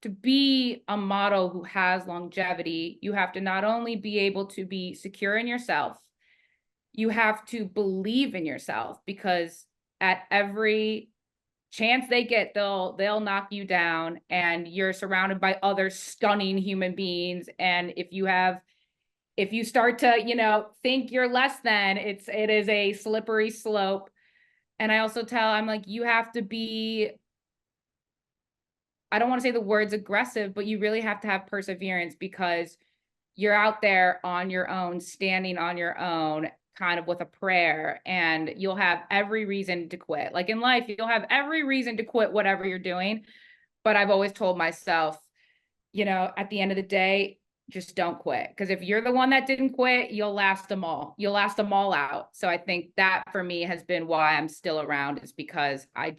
to be a model who has longevity, you have to not only be able to be secure in yourself, you have to believe in yourself, because at every chance they get, they'll knock you down, and you're surrounded by other stunning human beings. And if you start to, think you're less than, it is a slippery slope. And I also I'm like, you have to be, I don't want to say the words aggressive, but you really have to have perseverance, because you're out there on your own, standing on your own, kind of with a prayer, and you'll have every reason to quit. Like in life, you'll have every reason to quit whatever you're doing. But I've always told myself, at the end of the day, just don't quit. Because if you're the one that didn't quit, you'll last them all. You'll last them all out. So I think that for me has been why I'm still around, is because I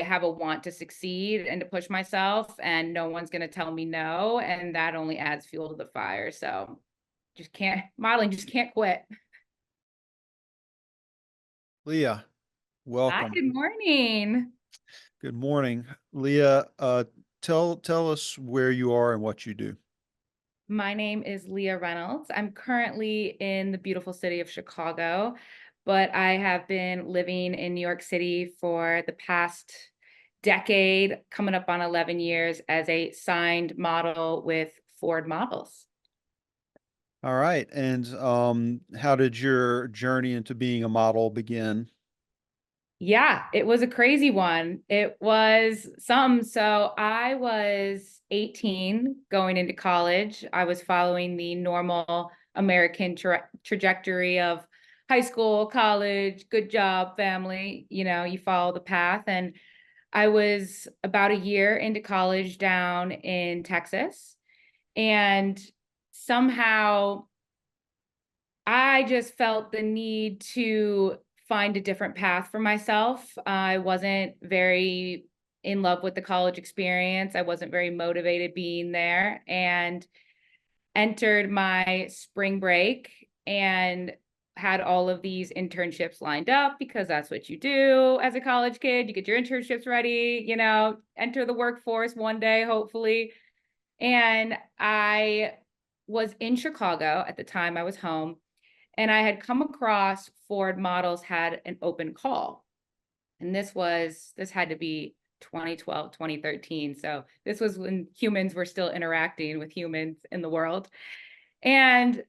have a want to succeed and to push myself, and no one's going to tell me no. And that only adds fuel to the fire. So modeling just can't quit. Leah, Hi, welcome. good morning. Good morning. Leah, tell us where you are and what you do. My name is Leah Reynolds. I'm currently in the beautiful city of Chicago, but I have been living in New York City for the past decade, coming up on 11 years as a signed model with Ford Models. All right. And how did your journey into being a model begin? Yeah, it was a crazy one. It was some. So I was 18 going into college. I was following the normal American trajectory of high school, college, good job, family. You follow the path. And I was about a year into college down in Texas. And somehow I just felt the need to find a different path for myself. I wasn't very in love with the college experience. I wasn't very motivated being there, and entered my spring break and had all of these internships lined up, because that's what you do as a college kid. You get your internships ready, enter the workforce one day, hopefully. And I was in Chicago at the time. I was home, and I had come across Ford Models had an open call. And this had to be 2012, 2013. So this was when humans were still interacting with humans in the world. And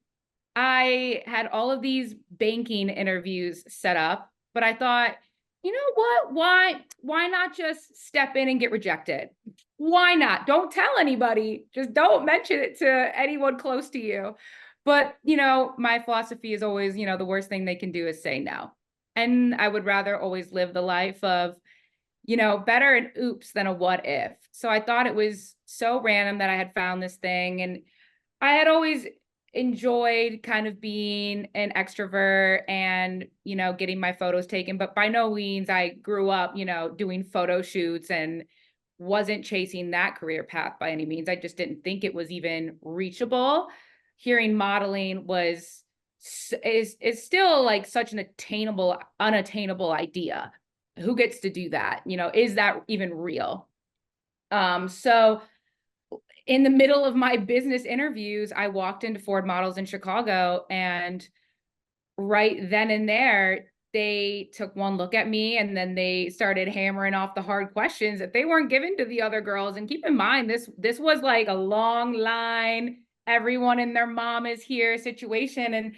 I had all of these banking interviews set up, but I thought, you know what? Why not just step in and get rejected? Why not? Don't tell anybody. Just don't mention it to anyone close to you. But, my philosophy is always, the worst thing they can do is say no. And I would rather always live the life of, better an oops than a what if. So I thought it was so random that I had found this thing. And I had always enjoyed kind of being an extrovert and, getting my photos taken, but by no means I grew up, doing photo shoots, and wasn't chasing that career path by any means. I just didn't think it was even reachable. Hearing modeling is still like such an unattainable idea. Who gets to do that? Is that even real? So in the middle of my business interviews, I walked into Ford Models in Chicago, and right then and there, they took one look at me, and then they started hammering off the hard questions that they weren't given to the other girls. And keep in mind, this was like a long line, everyone and their mom is here situation. And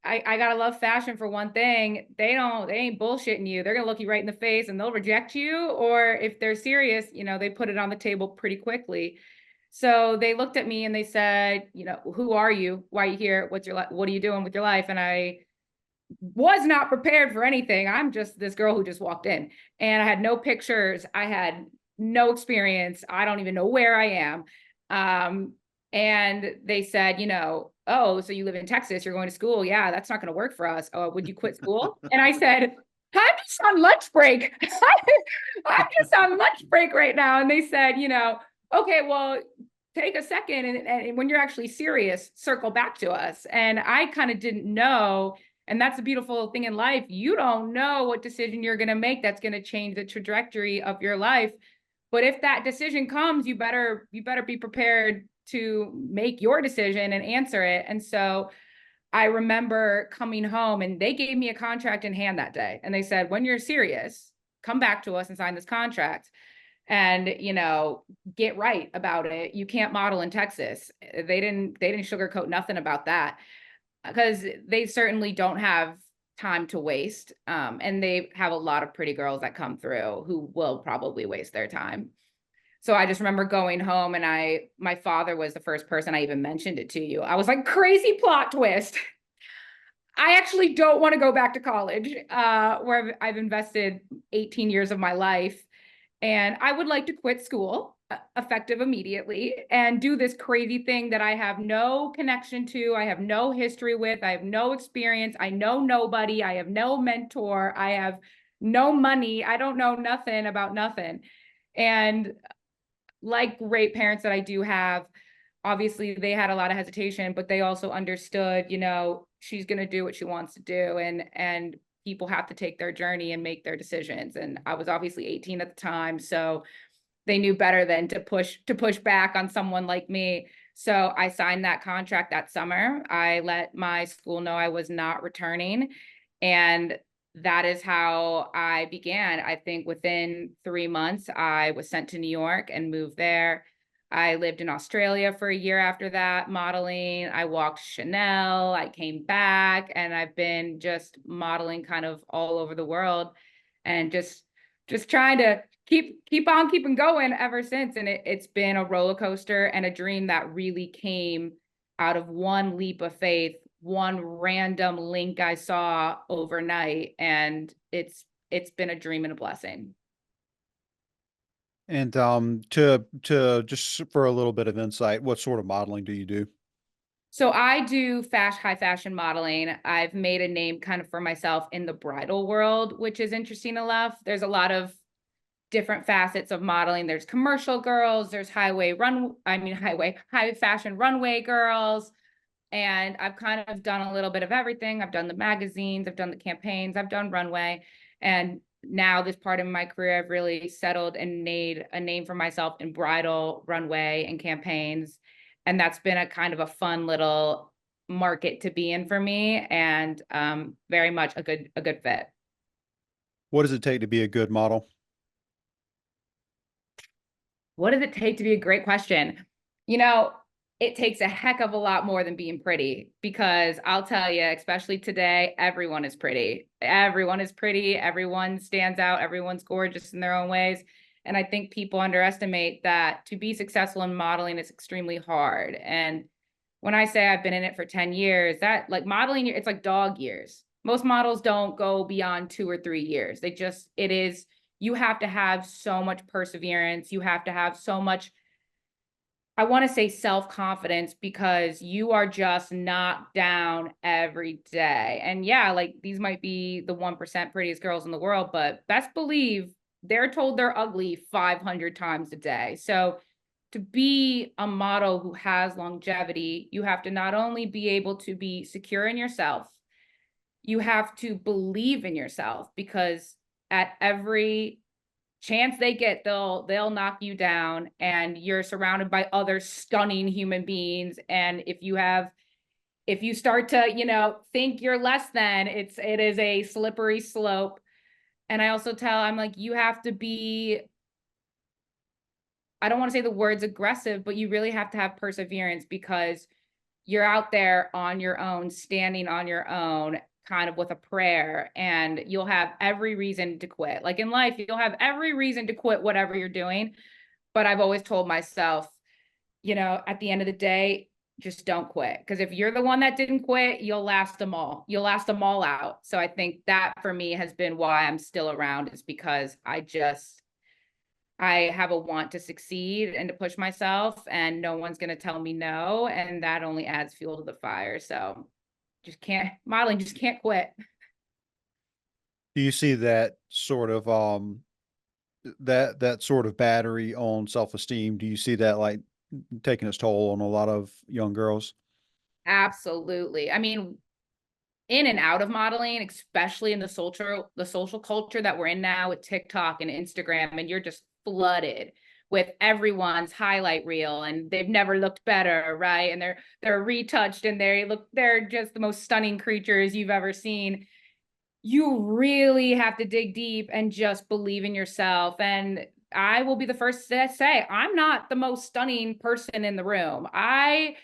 I gotta love fashion for one thing. They ain't bullshitting you. They're gonna look you right in the face and they'll reject you. Or if they're serious, they put it on the table pretty quickly. So they looked at me and they said, who are you? Why are you here? What are you doing with your life? And I was not prepared for anything. I'm just this girl who just walked in, and I had no pictures. I had no experience. I don't even know where I am. And they said, oh, so you live in Texas, you're going to school. Yeah, that's not going to work for us. Oh, would you quit school? And I said, I'm just on lunch break. I'm just on lunch break right now. And they said, okay, well, take a second. And when you're actually serious, circle back to us. And I kind of didn't know. And that's the beautiful thing in life. You don't know what decision you're going to make that's going to change the trajectory of your life. But if that decision comes, you better be prepared to make your decision and answer it. And so I remember coming home and they gave me a contract in hand that day. And they said, when you're serious, come back to us and sign this contract and, you know, get right about it. You can't model in Texas. They didn't sugarcoat nothing about that, because they certainly don't have time to waste. And they have a lot of pretty girls that come through who will probably waste their time. So I just remember going home and my father was the first person I even mentioned it to you. I was like, crazy plot twist. I actually don't want to go back to college, where I've invested 18 years of my life. And I would like to quit school, effective immediately, and do this crazy thing that I have no connection to. I have no history with. I have no experience. I know nobody. I have no mentor. I have no money. I don't know nothing about nothing. And like great parents that I do have, obviously they had a lot of hesitation, but they also understood, you know, she's going to do what she wants to do, and people have to take their journey and make their decisions. And I was obviously 18 at the time, so they knew better than to push back on someone like me. So I signed that contract that summer. I let my school know I was not returning, and that is how I began. I think within 3 months, I was sent to New York and moved there. I lived in Australia for a year after that, modeling. I walked Chanel. I came back, and I've been just modeling kind of all over the world, and just trying to keep on keeping going ever since. And it's been a roller coaster and a dream that really came out of one leap of faith, one random link I saw overnight, and it's been a dream and a blessing. And to just for a little bit of insight, what sort of modeling do you do? So I do high fashion modeling. I've made a name kind of for myself in the bridal world, which is interesting enough. There's a lot of different facets of modeling. There's commercial girls, there's high fashion runway girls. And I've kind of done a little bit of everything. I've done the magazines, I've done the campaigns, I've done runway. And now this part of my career, I've really settled and made a name for myself in bridal, runway, and campaigns. And that's been a kind of a fun little market to be in for me, and very much a good fit. What does it take to be a good model? What does it take to be a great question? You know, it takes a heck of a lot more than being pretty, because I'll tell you, especially today, everyone is pretty. Everyone is pretty. Everyone stands out. Everyone's gorgeous in their own ways. And I think people underestimate that to be successful in modeling is extremely hard. And when I say I've been in it for 10 years, that like modeling, it's like dog years. Most models don't go beyond 2 or 3 years. It is, you have to have so much perseverance. You have to have so much, I want to say self-confidence, because you are just knocked down every day. And yeah, like these might be the 1% prettiest girls in the world, but best believe they're told they're ugly 500 times a day. So to be a model who has longevity, you have to not only be able to be secure in yourself, you have to believe in yourself, because at every chance they get, they'll knock you down, and you're surrounded by other stunning human beings. And if you start to, you know, think you're less than, it is a slippery slope. And I also I'm like, you have to be, I don't want to say the words aggressive, but you really have to have perseverance, because you're out there on your own, standing on your own, kind of with a prayer, and you'll have every reason to quit. Like in life, you'll have every reason to quit whatever you're doing. But I've always told myself, you know, at the end of the day, just don't quit. Because if you're the one that didn't quit, you'll last them all. You'll last them all out. So I think that for me has been why I'm still around, is because I have a want to succeed and to push myself, and no one's going to tell me no. And that only adds fuel to the fire. So modeling just can't quit. Do you see that sort of that sort of battery on self-esteem? Do you see that like taking its toll on a lot of young girls? Absolutely. I mean, in and out of modeling, especially in the social culture that we're in now with TikTok and Instagram, and you're just flooded with everyone's highlight reel, and they've never looked better, right? And they're retouched, and they're just the most stunning creatures you've ever seen. You really have to dig deep and just believe in yourself. And I will be the first to say, I'm not the most stunning person in the room. I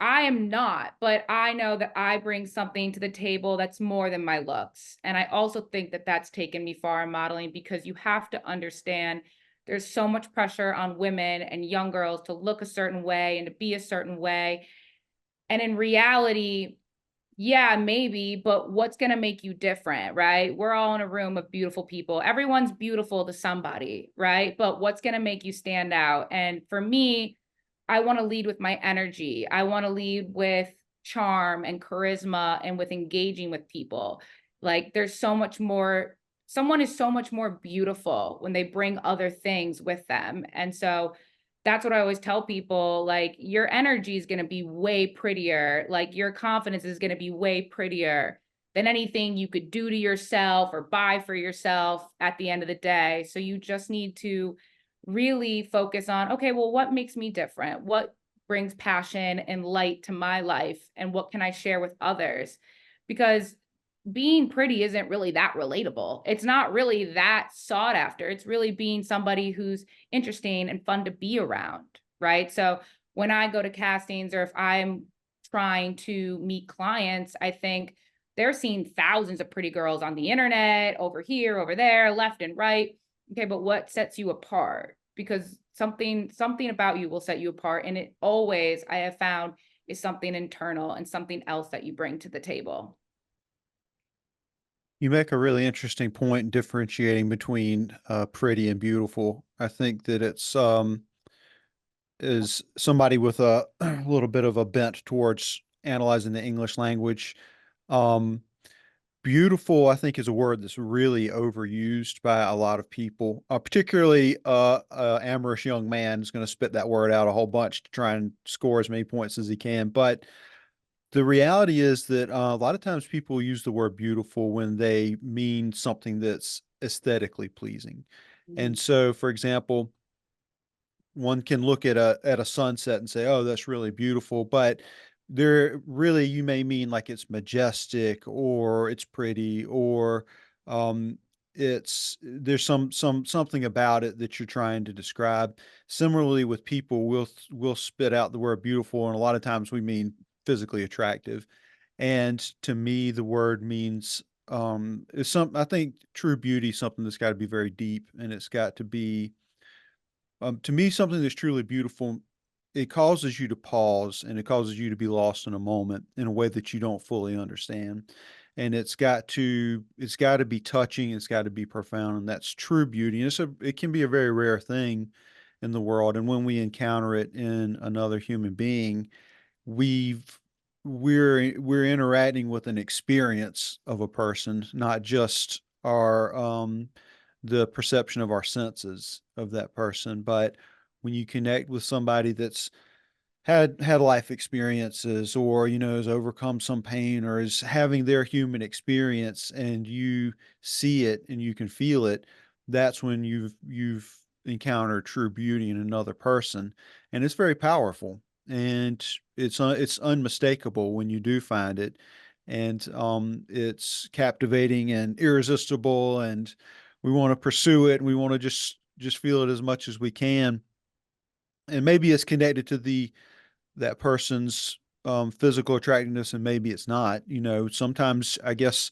am not, but I know that I bring something to the table that's more than my looks. And I also think that that's taken me far in modeling, because you have to understand there's so much pressure on women and young girls to look a certain way and to be a certain way. And in reality, yeah, maybe, but what's going to make you different, right? We're all in a room of beautiful people. Everyone's beautiful to somebody, right? But what's going to make you stand out? And for me, I want to lead with my energy. I want to lead with charm and charisma and with engaging with people. Like, there's so much more, someone is so much more beautiful when they bring other things with them. And so that's what I always tell people, like, your energy is going to be way prettier. Like, your confidence is going to be way prettier than anything you could do to yourself or buy for yourself at the end of the day. So you just need to really focus on, okay, well, what makes me different? What brings passion and light to my life? And what can I share with others? Because being pretty isn't really that relatable. It's not really that sought after. It's really being somebody who's interesting and fun to be around, right? So when I go to castings, or if I'm trying to meet clients, I think they're seeing thousands of pretty girls on the internet, over here, over there, left and right. Okay, but what sets you apart? Because something about you will set you apart. And it always, I have found, is something internal and something else that you bring to the table. You make a really interesting point differentiating between pretty and beautiful. I think that it's is somebody with a, a little bit of a bent towards analyzing the English language. Um, Beautiful, I think, is a word that's really overused by a lot of people, particularly amorous young man is going to spit that word out a whole bunch to try and score as many points as he can. But the reality is that a lot of times people use the word beautiful when they mean something that's aesthetically pleasing. And so, for example, one can look at a sunset and say, "Oh, that's really beautiful," but there really you may mean like it's majestic or it's pretty or um, it's there's something about it that you're trying to describe. Similarly, with people, we'll spit out the word beautiful, and a lot of times we mean physically attractive. And to me, the word means is some. I think true beauty is something that's got to be very deep, and it's got to be to me, something that's truly beautiful, it causes you to pause and it causes you to be lost in a moment in a way that you don't fully understand. And it's got to be touching, it's got to be profound, and that's true beauty. And it can be a very rare thing in the world. And when we encounter it in another human being, we've we're interacting with an experience of a person, not just our the perception of our senses of that person. But when you connect with somebody that's had life experiences or has overcome some pain or is having their human experience and you see it and you can feel it, that's when you've encountered true beauty in another person, and it's very powerful, and it's unmistakable when you do find it, and it's captivating and irresistible, and we want to pursue it and we want to just feel it as much as we can. And maybe it's connected to the that person's physical attractiveness, and maybe it's not. Sometimes I guess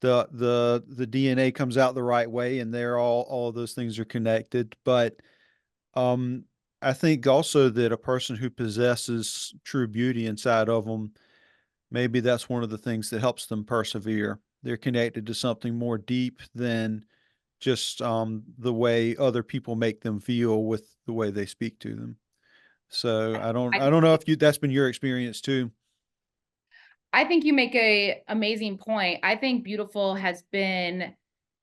the DNA comes out the right way, and they're all of those things are connected. But um, I think also that a person who possesses true beauty inside of them, maybe that's one of the things that helps them persevere. They're connected to something more deep than just the way other people make them feel with the way they speak to them. So I I don't know if that's been your experience too. I think you make a amazing point. I think beautiful has been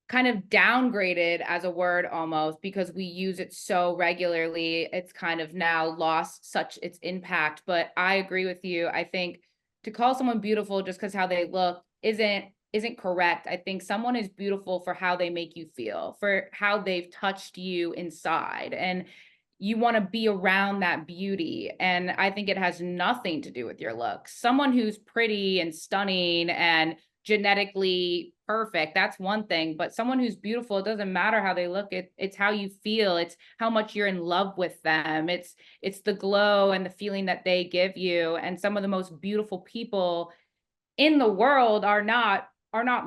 kind of downgraded as a word almost, because we use it so regularly. It's kind of now lost such its impact. But I agree with you. I think to call someone beautiful just because how they look isn't isn't correct. I think someone is beautiful for how they make you feel, for how they've touched you inside. And you want to be around that beauty. And I think it has nothing to do with your looks. Someone who's pretty and stunning and genetically perfect, that's one thing. But someone who's beautiful, it doesn't matter how they look. It's how you feel. It's how much you're in love with them. It's the glow and the feeling that they give you. And some of the most beautiful people in the world are not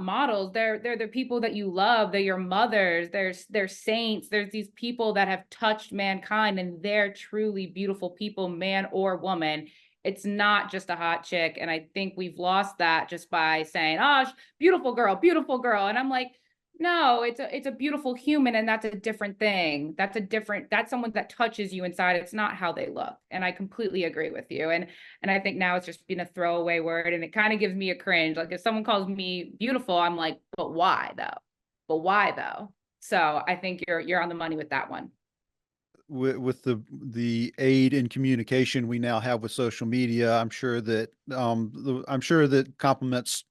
models. They're the people that you love. They're your mothers. They're saints. There's these people that have touched mankind, and they're truly beautiful people, man or woman. It's not just a hot chick. And I think we've lost that just by saying, oh, beautiful girl, beautiful girl. And I'm like, no, it's a beautiful human, and that's a different thing. That's someone that touches you inside. It's not how they look. And I completely agree with you. And I think now it's just been a throwaway word, and it kind of gives me a cringe. Like if someone calls me beautiful, I'm like, but why though? But why though? So I think you're on the money with that one. With the aid in communication we now have with social media, I'm sure that compliments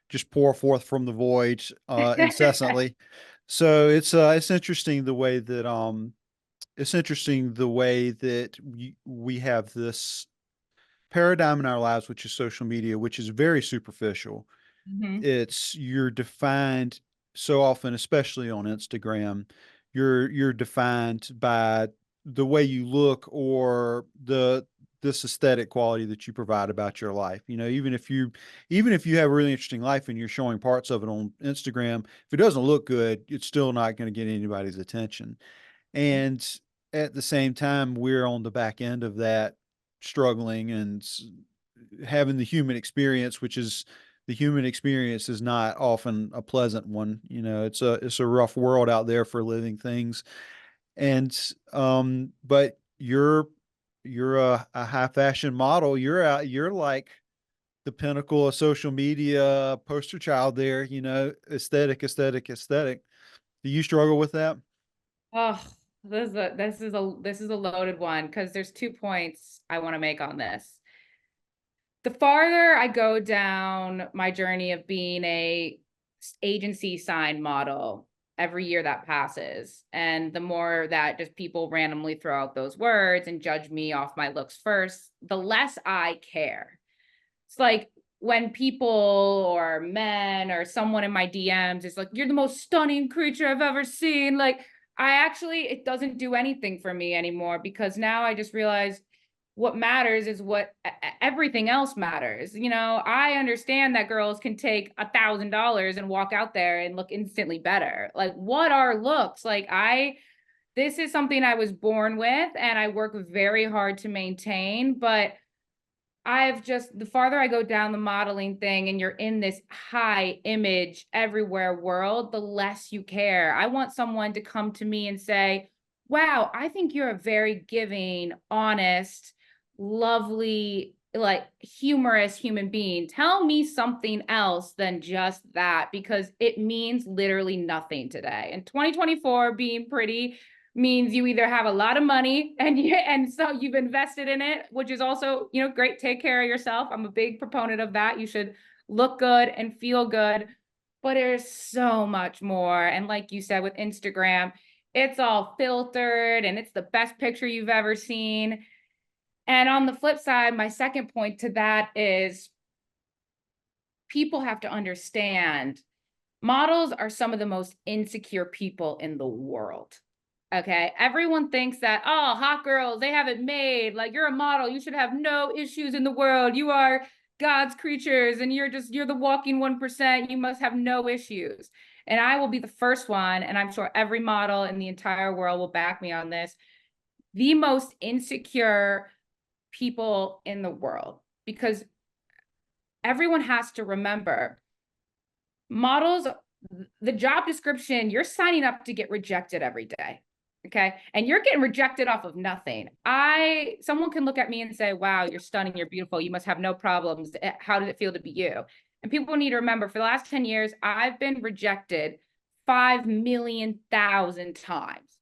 just pour forth from the void incessantly. So it's interesting the way that we have this paradigm in our lives, which is social media, which is very superficial. Mhm. It's you're defined so often, especially on Instagram, you're defined by the way you look or this aesthetic quality that you provide about your life. You know, even if you have a really interesting life and you're showing parts of it on Instagram, if it doesn't look good, it's still not going to get anybody's attention. And at the same time, we're on the back end of that, struggling and having the human experience, which is the human experience is not often a pleasant one. You know, it's a rough world out there for living things. And but you're a high fashion model. You're like the pinnacle of social media poster child there, you know, aesthetic, aesthetic, aesthetic. Do you struggle with that? Oh, this is a loaded one because there's 2 points I want to make on this. The farther I go down my journey of being a agency sign model every year that passes, and the more that just people randomly throw out those words and judge me off my looks first, the less I care. It's like when people or men or someone in my DMs is like, you're the most stunning creature I've ever seen. Like, it doesn't do anything for me anymore because now I just realize what matters is what everything else matters. You know, I understand that girls can take $1,000 and walk out there and look instantly better. Like, what are looks? This is something I was born with and I work very hard to maintain, but the farther I go down the modeling thing and you're in this high image everywhere world, the less you care. I want someone to come to me and say, wow, I think you're a very giving, honest, lovely, like humorous human being. Tell me something else than just that because it means literally nothing today. In 2024, being pretty means you either have a lot of money and so you've invested in it, which is also, great. Take care of yourself. I'm a big proponent of that. You should look good and feel good, but there's so much more. And like you said with Instagram, it's all filtered and it's the best picture you've ever seen. And on the flip side, my second point to that is people have to understand models are some of the most insecure people in the world. Okay. Everyone thinks that, oh, hot girls, they have it made. Like you're a model. You should have no issues in the world. You are God's creatures and you're the walking 1%. You must have no issues. And I will be the first one. And I'm sure every model in the entire world will back me on this. The most insecure people in the world, because everyone has to remember models, the job description, you're signing up to get rejected every day. Okay. And you're getting rejected off of nothing. Someone can look at me and say, wow, you're stunning. You're beautiful. You must have no problems. How did it feel to be you? And people need to remember for the last 10 years, I've been rejected 5,000,000 times.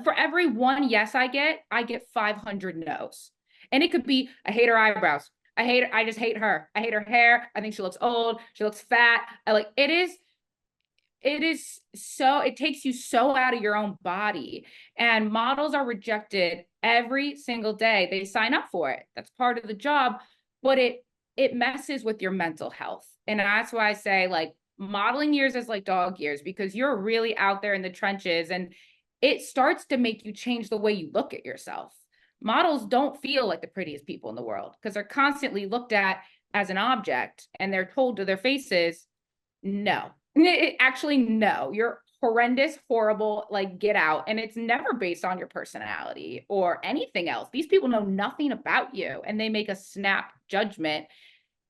For every one yes I get 500 no's. And it could be, I hate her eyebrows. I hate her. I just hate her. I hate her hair. I think she looks old. She looks fat. I like it is so it takes you so out of your own body, and models are rejected every single day. They sign up for it. That's part of the job, but it messes with your mental health. And that's why I say, like, modeling years is like dog years, because you're really out there in the trenches, and it starts to make you change the way you look at yourself. Models don't feel like the prettiest people in the world because they're constantly looked at as an object, and they're told to their faces, no. Actually, no. You're horrendous, horrible, like, get out. And it's never based on your personality or anything else. These people know nothing about you, and they make a snap judgment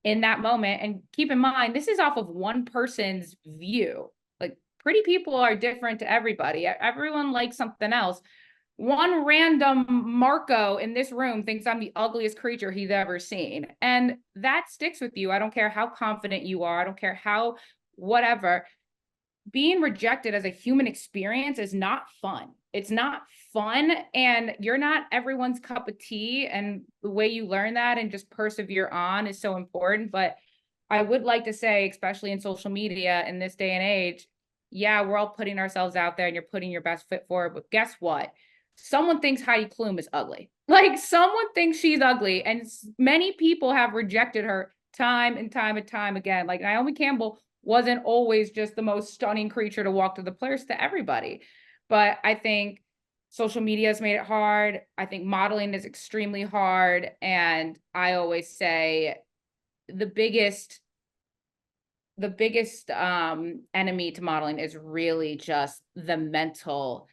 in that moment. And keep in mind, this is off of one person's view. Like, pretty people are different to everybody. Everyone likes something else. One random Marco in this room thinks I'm the ugliest creature he's ever seen. And that sticks with you. I don't care how confident you are. I don't care how whatever. Being rejected as a human experience is not fun. It's not fun. And you're not everyone's cup of tea. And the way you learn that and just persevere on is so important. But I would like to say, especially in social media in this day and age, yeah, we're all putting ourselves out there and you're putting your best foot forward. But guess what? Someone thinks Heidi Klum is ugly. Like, someone thinks she's ugly. And many people have rejected her time and time and time again. Like, Naomi Campbell wasn't always just the most stunning creature to walk to the players to everybody. But I think social media has made it hard. I think modeling is extremely hard. And I always say the biggest enemy to modeling is really just the mental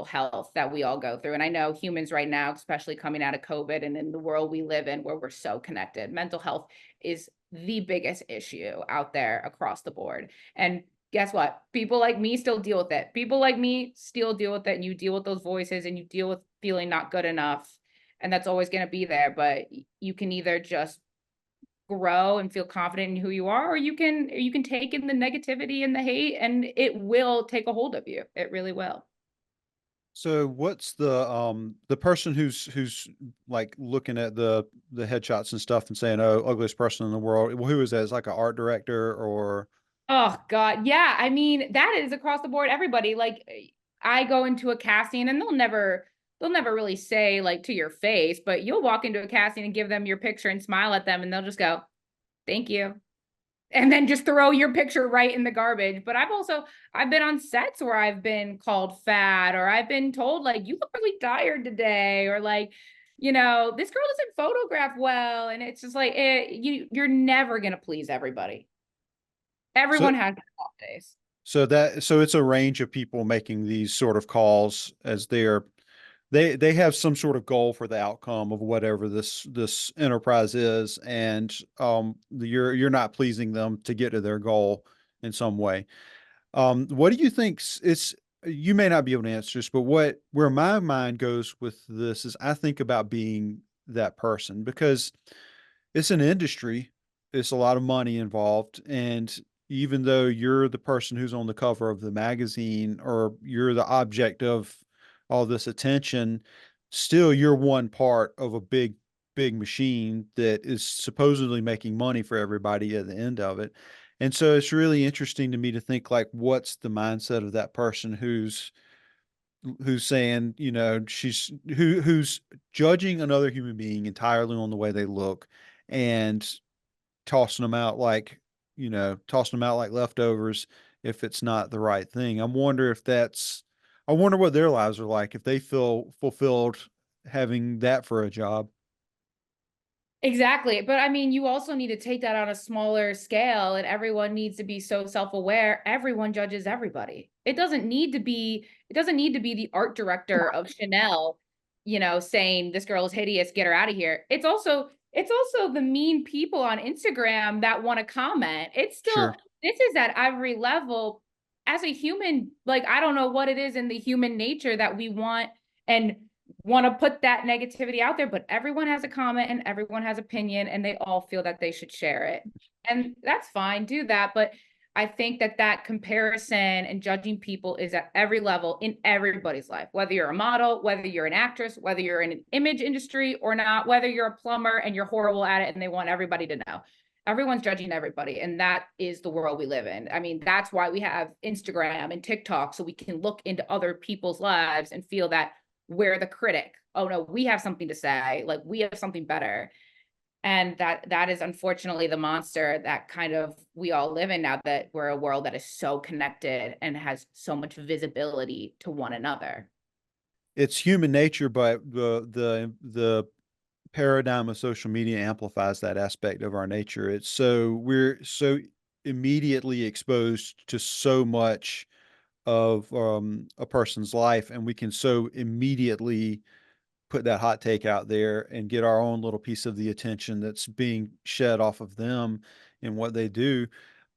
health that we all go through. And I know humans right now, especially coming out of COVID and in the world we live in where we're so connected, mental health is the biggest issue out there across the board. And guess what? People like me still deal with it. People like me still deal with it. And you deal with those voices and you deal with feeling not good enough. And that's always going to be there. But you can either just grow and feel confident in who you are, or you can take in the negativity and the hate, and it will take a hold of you. It really will. So what's the person who's like looking at the headshots and stuff and saying, "Oh, ugliest person in the world." Well, who is that? Is like an art director or Oh God. Yeah. I mean, that is across the board, everybody. Like, I go into a casting and they'll never really say, like, to your face, but you'll walk into a casting and give them your picture and smile at them and they'll just go, thank you. And then just throw your picture right in the garbage. But I've been on sets where I've been called fat, or I've been told, like, you look really tired today, or like, this girl doesn't photograph well. And it's just like, you're never gonna please everybody. so Everyone has their off days. so it's a range of people making these sort of calls as they have some sort of goal for the outcome of whatever this enterprise is, and you're not pleasing them to get to their goal in some way. What do you think it's you may not be able to answer this, but where my mind goes with this is I think about being that person because it's an industry, it's a lot of money involved, and even though you're the person who's on the cover of the magazine or you're the object of all this attention, still you're one part of a big machine that is supposedly making money for everybody at the end of it. And so it's really interesting to me to think like what's the mindset of that person who's saying, who's judging another human being entirely on the way they look and tossing them out like, tossing them out like leftovers if it's not the right thing. I wonder what their lives are like if they feel fulfilled having that for a job. Exactly. But I mean, you also need to take that on a smaller scale, and everyone needs to be so self-aware. Everyone judges everybody. It doesn't need to be the art director of Chanel, saying this girl is hideous, get her out of here. It's also the mean people on Instagram that want to comment. Sure. This is at every level. As a human, like, I don't know what it is in the human nature that we want to put that negativity out there, but everyone has a comment and everyone has opinion, and they all feel that they should share it. And that's fine, do that. But I think that that comparison and judging people is at every level in everybody's life, whether you're a model, whether you're an actress, whether you're in an image industry or not, whether you're a plumber and you're horrible at it and they want everybody to know. Everyone's judging everybody. And that is the world we live in. I mean, that's why we have Instagram and TikTok, so we can look into other people's lives and feel that we're the critic. Oh no, we have something to say, like we have something better. And that is unfortunately the monster that kind of we all live in now, that we're a world that is so connected and has so much visibility to one another. It's human nature, but the paradigm of social media amplifies that aspect of our nature. It's so we're so immediately exposed to so much of a person's life, and we can so immediately put that hot take out there and get our own little piece of the attention that's being shed off of them and what they do.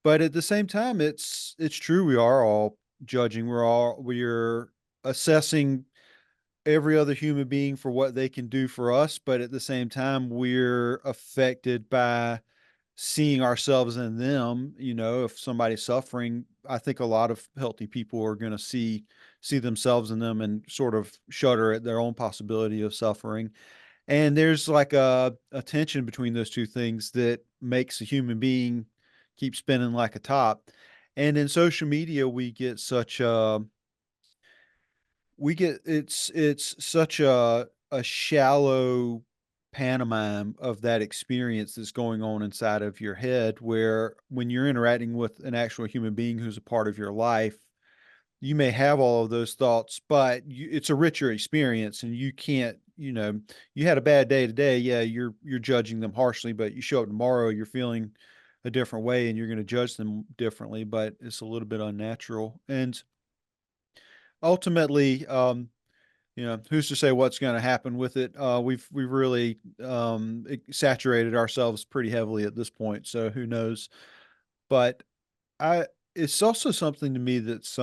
But at the same time, it's true, we are all judging. We're assessing every other human being for what they can do for us, but at the same time, we're affected by seeing ourselves in them. You know, if somebody's suffering, I think a lot of healthy people are going to see themselves in them and sort of shudder at their own possibility of suffering. And there's like a tension between those two things that makes a human being keep spinning like a top. And in social media, we get it's such a shallow pantomime of that experience that's going on inside of your head, where when you're interacting with an actual human being who's a part of your life, you may have all of those thoughts, but it's a richer experience, and you can't, you had a bad day today, yeah, you're judging them harshly, but you show up tomorrow, you're feeling a different way and you're going to judge them differently, but it's a little bit unnatural. And ultimately, who's to say what's going to happen with it? We've really saturated ourselves pretty heavily at this point, so who knows? But I, it's also something to me that's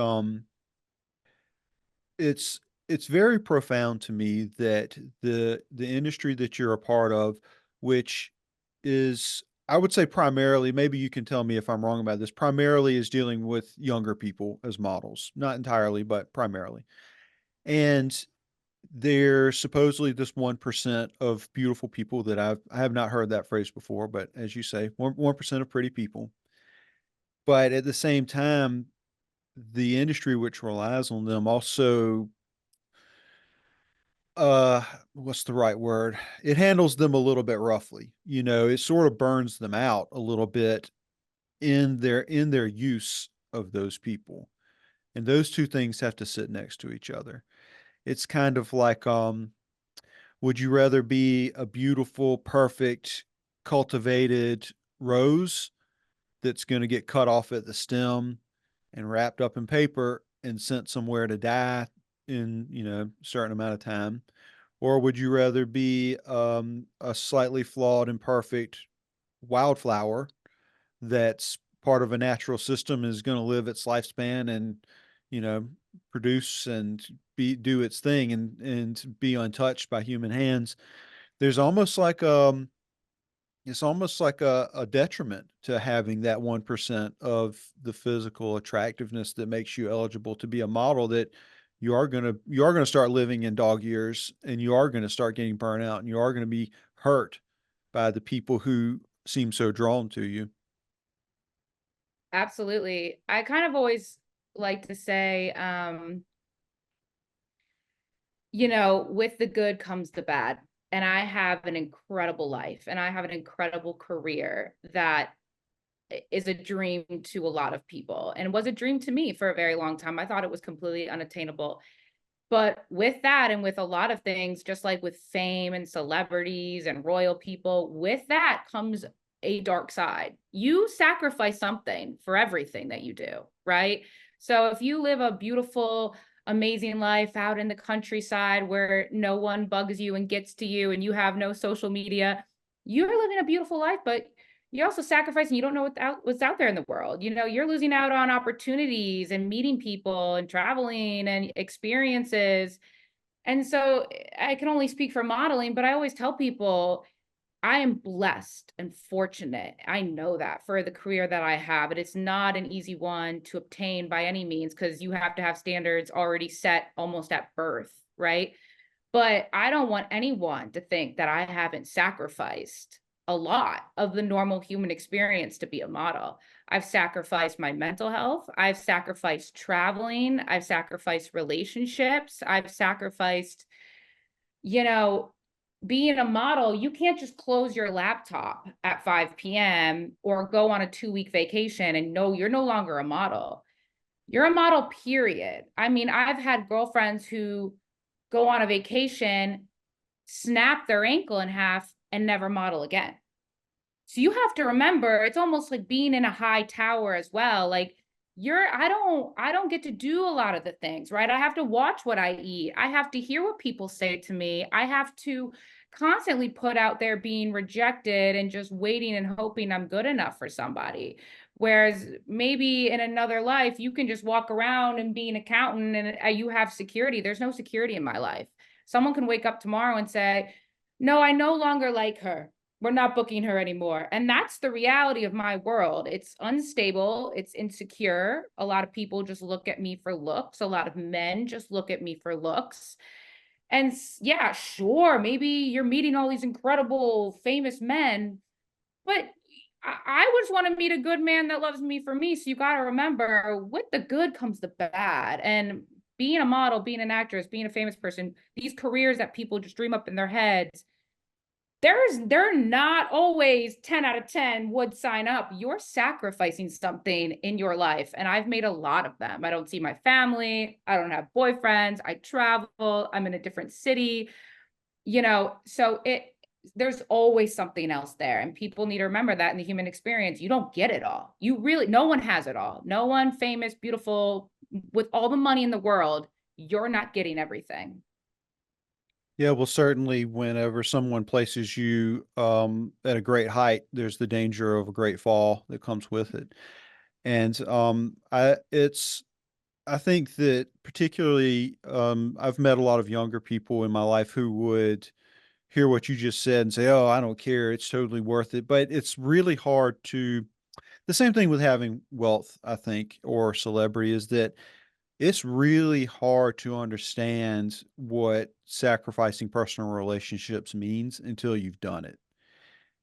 it's it's very profound to me that the industry that you're a part of, which is, I would say, primarily, maybe you can tell me if I'm wrong about this, primarily is dealing with younger people as models, not entirely, but primarily. And there's supposedly this 1% of beautiful people that I have not heard that phrase before, but as you say, 1% of pretty people. But at the same time, the industry which relies on them also, uh what's the right word? It handles them a little bit roughly. It sort of burns them out a little bit in their use of those people. And those two things have to sit next to each other. It's kind of like, would you rather be a beautiful, perfect, cultivated rose that's going to get cut off at the stem and wrapped up in paper and sent somewhere to die in, a certain amount of time? Or would you rather be a slightly flawed, imperfect wildflower that's part of a natural system, is going to live its lifespan and, you know, produce and do its thing and be untouched by human hands? There's almost like it's almost like a detriment to having that 1% of the physical attractiveness that makes you eligible to be a model, that you are gonna start living in dog years, and you are gonna start getting burnt out, and you are gonna be hurt by the people who seem so drawn to you. Absolutely. I kind of always like to say, with the good comes the bad. And I have an incredible life and I have an incredible career that is a dream to a lot of people and was a dream to me for a very long time. I thought it was completely unattainable. But with that, and with a lot of things, just like with fame and celebrities and royal people, with that comes a dark side. You sacrifice something for everything that you do, right? So if you live a beautiful, amazing life out in the countryside where no one bugs you and gets to you and you have no social media, you're living a beautiful life, but you're also sacrificing. You don't know what's out there in the world. You're losing out on opportunities and meeting people and traveling and experiences. And so I can only speak for modeling, but I always tell people, I am blessed and fortunate. I know that for the career that I have. It's not an easy one to obtain by any means because you have to have standards already set almost at birth, right? But I don't want anyone to think that I haven't sacrificed a lot of the normal human experience to be a model. I've sacrificed my mental health. I've sacrificed traveling. I've sacrificed relationships. I've sacrificed, you know, being a model. You can't just close your laptop at 5 p.m. or go on a 2-week vacation and no, you're no longer a model. You're a model, period. I mean, I've had girlfriends who go on a vacation, snap their ankle in half, and never model again. So you have to remember, it's almost like being in a high tower as well. Like I don't get to do a lot of the things, right? I have to watch what I eat. I have to hear what people say to me. I have to constantly put out there being rejected and just waiting and hoping I'm good enough for somebody. Whereas maybe in another life, you can just walk around and be an accountant and you have security. There's no security in my life. Someone can wake up tomorrow and say, no, I no longer like her. We're not booking her anymore. And that's the reality of my world. It's unstable, it's insecure. A lot of people just look at me for looks. A lot of men just look at me for looks. And yeah, sure, maybe you're meeting all these incredible, famous men, but I just want to meet a good man that loves me for me. So you got to remember, with the good comes the bad. And being a model, being an actress, being a famous person, these careers that people just dream up in their heads, they're not always 10 out of 10 would sign up. You're sacrificing something in your life. And I've made a lot of them. I don't see my family. I don't have boyfriends. I travel. I'm in a different city, so there's always something else there. And people need to remember that in the human experience, you don't get it all. No one has it all. No one famous, beautiful, with all the money in the world, you're not getting everything. Yeah, well, certainly whenever someone places you at a great height, there's the danger of a great fall that comes with it. And I think that particularly I've met a lot of younger people in my life who would hear what you just said and say, "Oh, I don't care, it's totally worth it." But it's really hard to the same thing with having wealth, I think, or celebrity is that it's really hard to understand what sacrificing personal relationships means until you've done it.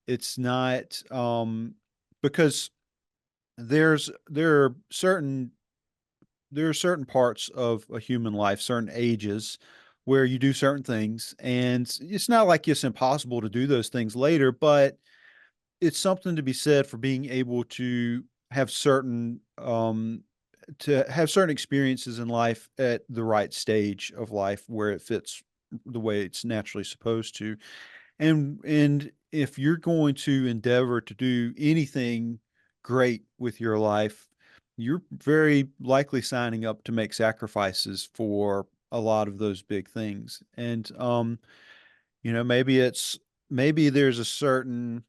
It's not because there's there are certain parts of a human life, certain ages where you do certain things, and it's not like it's impossible to do those things later, but it's something to be said for being able have certain to have certain experiences in life at the right stage of life where it fits the way it's naturally supposed to. And if you're going to endeavor to do anything great with your life, you're very likely signing up to make sacrifices for a lot of those big things. And maybe maybe there's a certain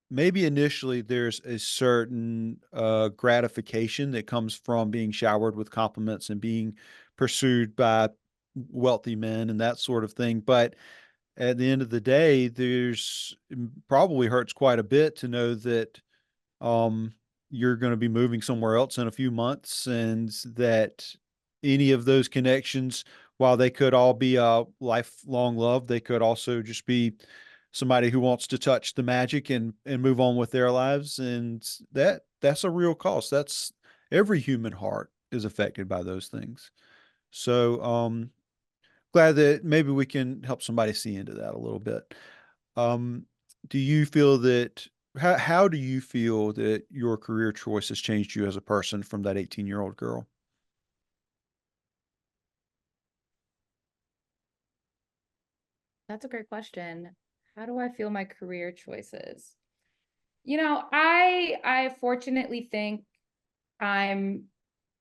maybe initially there's a certain gratification that comes from being showered with compliments and being pursued by wealthy men and that sort of thing. But at the end of the day, there's probably hurts quite a bit to know that um, you're going to be moving somewhere else in a few months, and that any of those connections, while they could all be a lifelong love, they could also just be somebody who wants to touch the magic and move on with their lives, and that's a real cost. That's every human heart is affected by those things. So glad that maybe we can help somebody see into that a little bit. Um, do you feel that how do you feel that your career choice has changed you as a person from that 18-year-old girl? That's a great question. How do I feel my career choices? I fortunately think I'm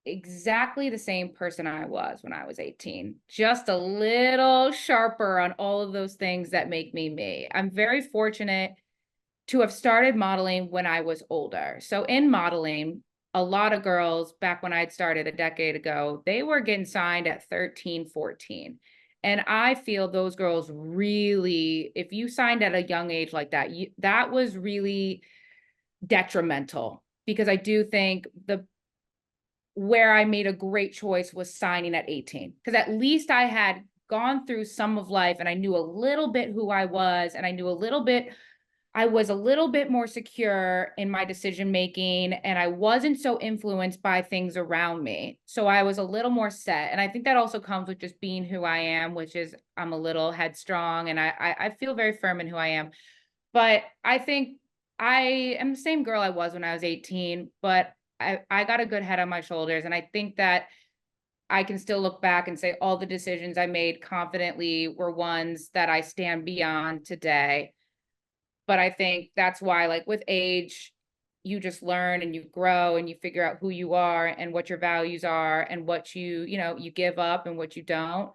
exactly the same person I was when I was 18, just a little sharper on all of those things that make me me. I'm very fortunate to have started modeling when I was older. So in modeling, a lot of girls back when I'd started a decade ago, they were getting signed at 13, 14. And I feel those girls really, if you signed at a young age like that, that was really detrimental, because I do think the where I made a great choice was signing at 18, because at least I had gone through some of life and I knew a little bit who I was, and I was a little bit more secure in my decision making, and I wasn't so influenced by things around me. So I was a little more set. And I think that also comes with just being who I am, which is I'm a little headstrong, and I feel very firm in who I am. But I think I am the same girl I was when I was 18, but I got a good head on my shoulders. And I think that I can still look back and say all the decisions I made confidently were ones that I stand beyond today. But I think that's why, like with age, you just learn and you grow and you figure out who you are and what your values are and what you give up and what you don't.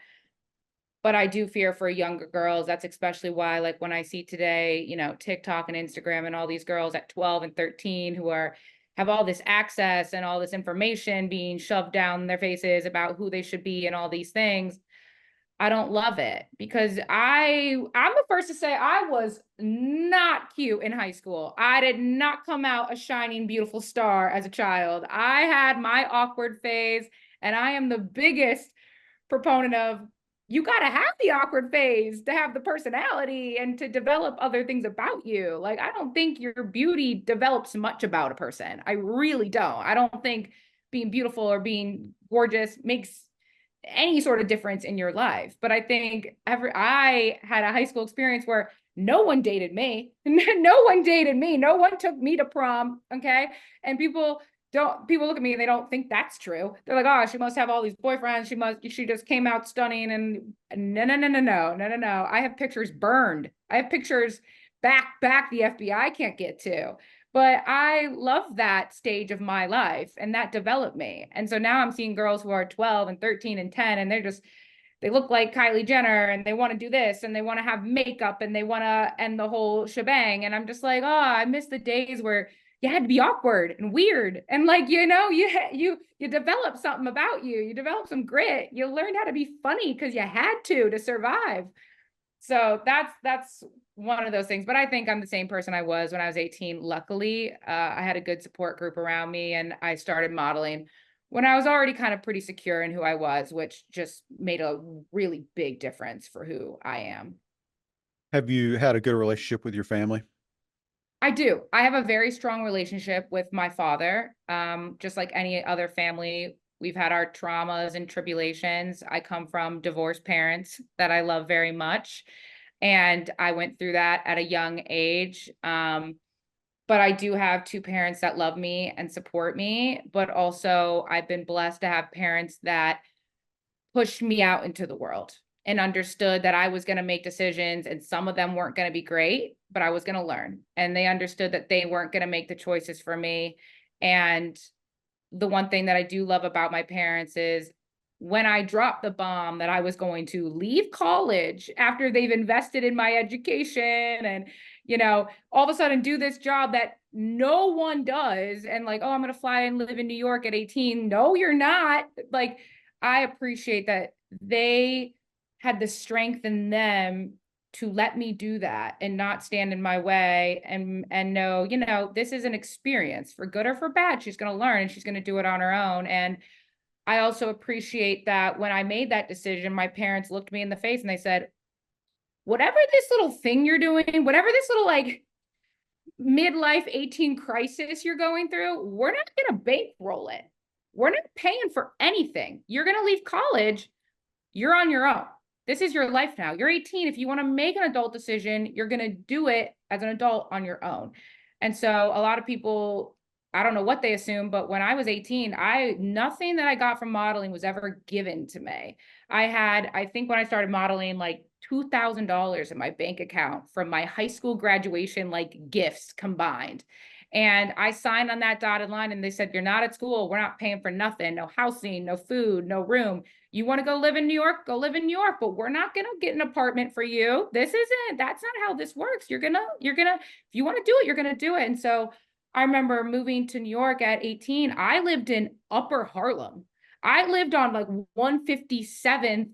But I do fear for younger girls. That's especially why, like when I see today, TikTok and Instagram and all these girls at 12 and 13 who have all this access and all this information being shoved down their faces about who they should be and all these things. I don't love it, because I'm the first to say I was not cute in high school. I did not come out a shining, beautiful star as a child. I had my awkward phase, and I am the biggest proponent of, you got to have the awkward phase to have the personality and to develop other things about you. Like, I don't think your beauty develops much about a person. I really don't. I don't think being beautiful or being gorgeous makes any sort of difference in your life. But I think I had a high school experience where no one dated me. No one dated me. No one took me to prom. Okay. And people look at me and they don't think that's true. They're like, oh, she must have all these boyfriends. She just came out stunning. And no. I have pictures burned. I have pictures back the FBI can't get to. But I love that stage of my life, and that developed me. And so now I'm seeing girls who are 12 and 13 and 10, and they look like Kylie Jenner, and they want to do this, and they want to have makeup, and they want to, and the whole shebang. And I'm just like, oh, I miss the days where you had to be awkward and weird. And like, you develop something about you. You develop some grit. You learned how to be funny because you had to survive. So that's one of those things. But I think I'm the same person I was when I was 18. Luckily, I had a good support group around me, and I started modeling when I was already kind of pretty secure in who I was, which just made a really big difference for who I am. Have you had a good relationship with your family? I do. I have a very strong relationship with my father. Just like any other family, we've had our traumas and tribulations. I come from divorced parents that I love very much, and I went through that at a young age. But I do have two parents that love me and support me, but also I've been blessed to have parents that pushed me out into the world and understood that I was going to make decisions, and some of them weren't going to be great, but I was going to learn. And they understood that they weren't going to make the choices for me. And the one thing that I do love about my parents is when I dropped the bomb that I was going to leave college after they've invested in my education and, all of a sudden do this job that no one does. And like, oh, I'm going to fly and live in New York at 18. No, you're not. Like, I appreciate that they had the strength in them to let me do that and not stand in my way, and know, this is an experience for good or for bad. She's going to learn and she's going to do it on her own. And I also appreciate that when I made that decision, my parents looked me in the face and they said, whatever this little thing you're doing, whatever this little like midlife 18 crisis you're going through, we're not going to bankroll it. We're not paying for anything. You're going to leave college. You're on your own. This is your life now. You're 18. If you want to make an adult decision, you're going to do it as an adult on your own. And so a lot of people, I don't know what they assume, but when I was 18, nothing that I got from modeling was ever given to me. I think when I started modeling, like $2,000 in my bank account from my high school graduation, like gifts combined. And I signed on that dotted line and they said, you're not at school. We're not paying for nothing. No housing, no food, no room. You want to go live in New York? Go live in New York, but we're not going to get an apartment for you. That's not how this works. If you want to do it, you're going to do it. And so I remember moving to New York at 18. I lived in Upper Harlem. I lived on like 157th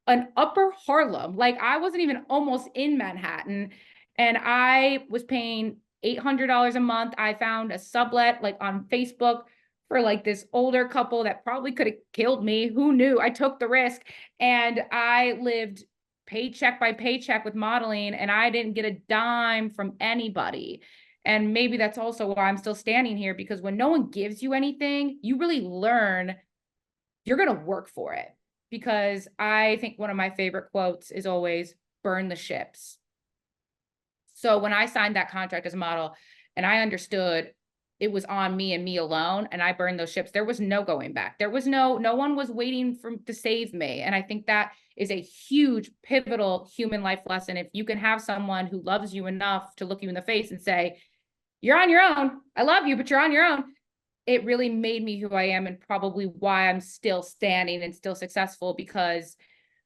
an upper Harlem. Like I wasn't even almost in Manhattan. And I was paying $800 a month. I found a sublet like on Facebook for like this older couple that probably could have killed me. Who knew? I took the risk and I lived paycheck by paycheck with modeling and I didn't get a dime from anybody. And maybe that's also why I'm still standing here because when no one gives you anything, you really learn you're going to work for it. Because I think one of my favorite quotes is always burn the ships. So when I signed that contract as a model and I understood it was on me and me alone and I burned those ships, there was no going back. There was no one was waiting for to save me. And I think that is a huge pivotal human life lesson. If you can have someone who loves you enough to look you in the face and say, you're on your own. I love you, but you're on your own. It really made me who I am and probably why I'm still standing and still successful because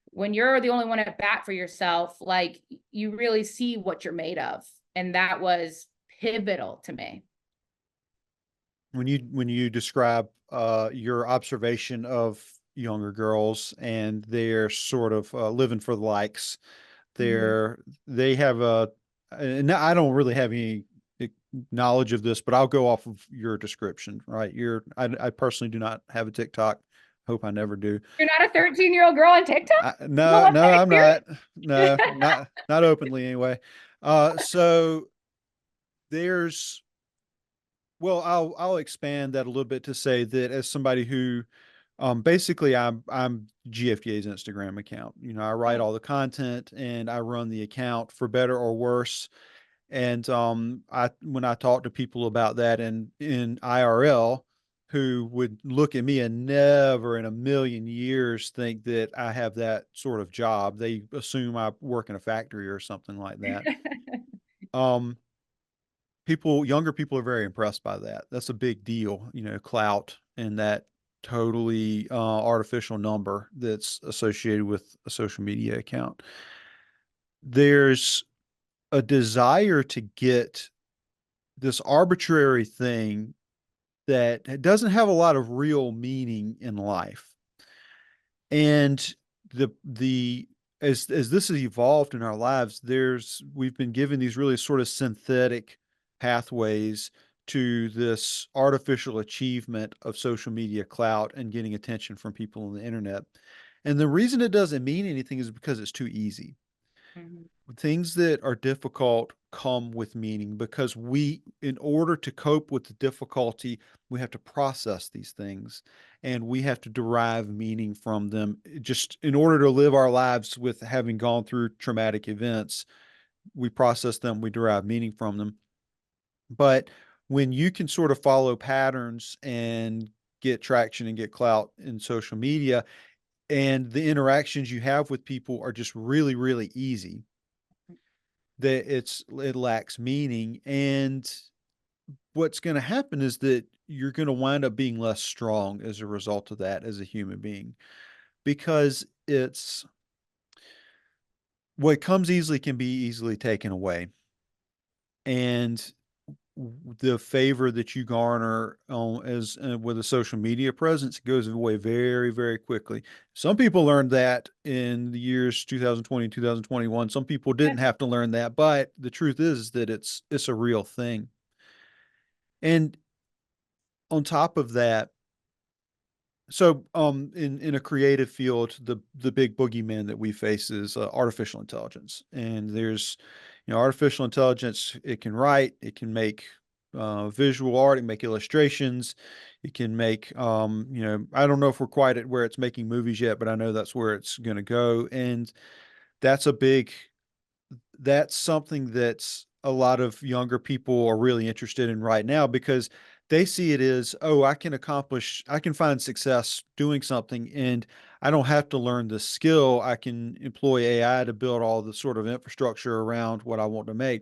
when you're the only one at bat for yourself, like you really see what you're made of. And that was pivotal to me. When you describe your observation of younger girls and they're sort of living for the likes, Mhm. they have a, and I don't really have any knowledge of this, but I'll go off of your description, right? I personally do not have a TikTok. Hope I never do. You're not a 13-year-old girl on TikTok? You don't No, want no, that I'm not. experience? No, not openly anyway. So there's well, I'll expand that a little bit to say that as somebody who basically I'm GFDA's Instagram account. You know, I write Oh, all the content and I run the account for better or worse. And I when I talk to people about that in IRL who would look at me and never in a million years think that I have that sort of job. They assume I work in a factory or something like that. Um, younger people are very impressed by that. That's a big deal, you know, clout and that totally artificial number that's associated with a social media account. There's a desire to get this arbitrary thing that doesn't have a lot of real meaning in life. And the as this has evolved in our lives, we've been given these really sort of synthetic pathways to this artificial achievement of social media clout and getting attention from people on the internet. And the reason it doesn't mean anything is because it's too easy. mhm. Things that are difficult come with meaning because in order to cope with the difficulty, we have to process these things and we have to derive meaning from them. Just in order to live our lives with having gone through traumatic events, we process them, we derive meaning from them. But when you can sort of follow patterns and get traction and get clout in social media, and the interactions you have with people are just really, really easy, that it lacks meaning. And what's going to happen is that you're going to wind up being less strong as a result of that as a human being because it's what comes easily can be easily taken away. And the favor that you garner on as with a social media presence goes away very, very quickly. Some people learned that in the years 2020, 2021. Some people Yeah. didn't have to learn that, but the truth is that it's a real thing. And on top of that, so in a creative field, the big boogeyman that we face is artificial intelligence. And there's, you know, artificial intelligence, it can write, it can make visual art, it can make illustrations, it can make you know, I don't know if we're quite at where it's making movies yet, but I know that's where it's going to go. And that's a big that's something that's a lot of younger people are really interested in right now because they see it as, oh, I can find success doing something and I don't have to learn the skill. I can employ AI to build all the sort of infrastructure around what I want to make.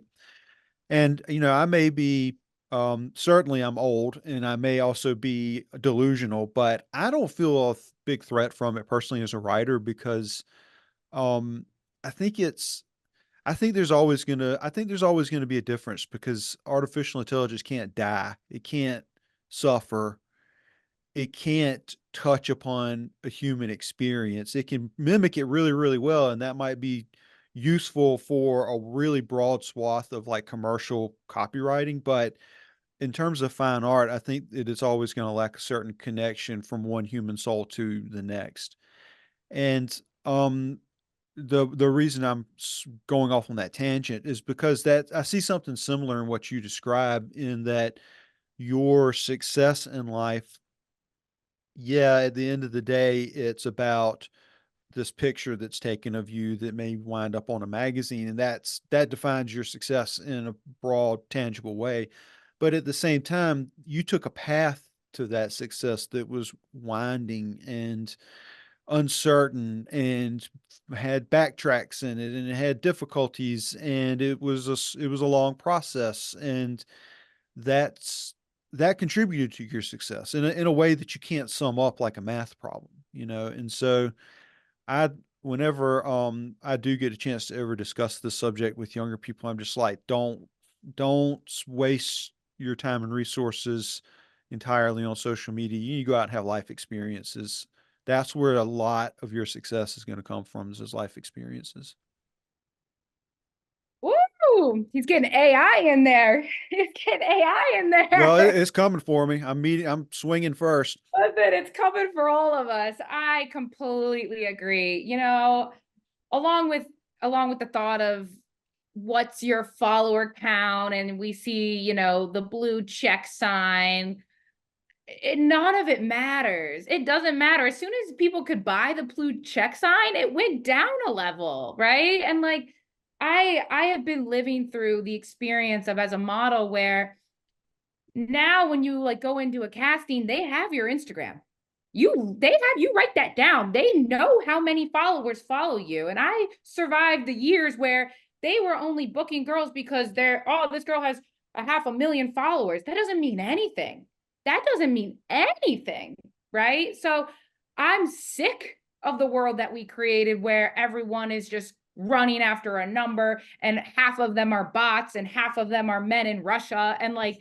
And, you know, I may be, certainly I'm old and I may also be delusional, but I don't feel a big threat from it personally as a writer because um, I think it's, I think there's always gonna be a difference because artificial intelligence can't die. It can't suffer. it can't touch upon a human experience. It can mimic it really, really well, and that might be useful for a really broad swath of like commercial copywriting. But in terms of fine art, I think it is always going to lack a certain connection from one human soul to the next. And the reason I'm going off on that tangent is because that I see something similar in what you describe, in that your success in life, yeah, at the end of the day, it's about this picture that's taken of you that may wind up on a magazine, and that defines your success in a broad, tangible way. But at the same time, you took a path to that success that was winding and uncertain and had backtracks in it, and it had difficulties, and it was a long process, and that's that contributed to your success in a way that you can't sum up like a math problem, you know. And so I whenever I do get a chance to ever discuss this subject with younger people, I'm just like, don't waste your time and resources entirely on social media. You need to go out and have life experiences. That's where a lot of your success is going to come from, is those life experiences. Woo! He's getting AI in there. He's getting AI in Well, there. it's coming for me. I'm swinging first. Listen, it's coming for all of us. I completely agree. Along with the thought of what's your follower count, and we see, the blue check sign. None of it matters. It doesn't matter. As soon as people could buy the blue check sign, it went down a level, right? And like I have been living through the experience of, as a model, where now when you like go into a casting, they have your Instagram. They have you write that down. They know how many followers follow you. And I survived the years where they were only booking girls because this girl has a 500,000 followers. That doesn't mean anything. That doesn't mean anything, right? So I'm sick of the world that we created, where everyone is just running after a number, and half of them are bots and half of them are men in Russia, and like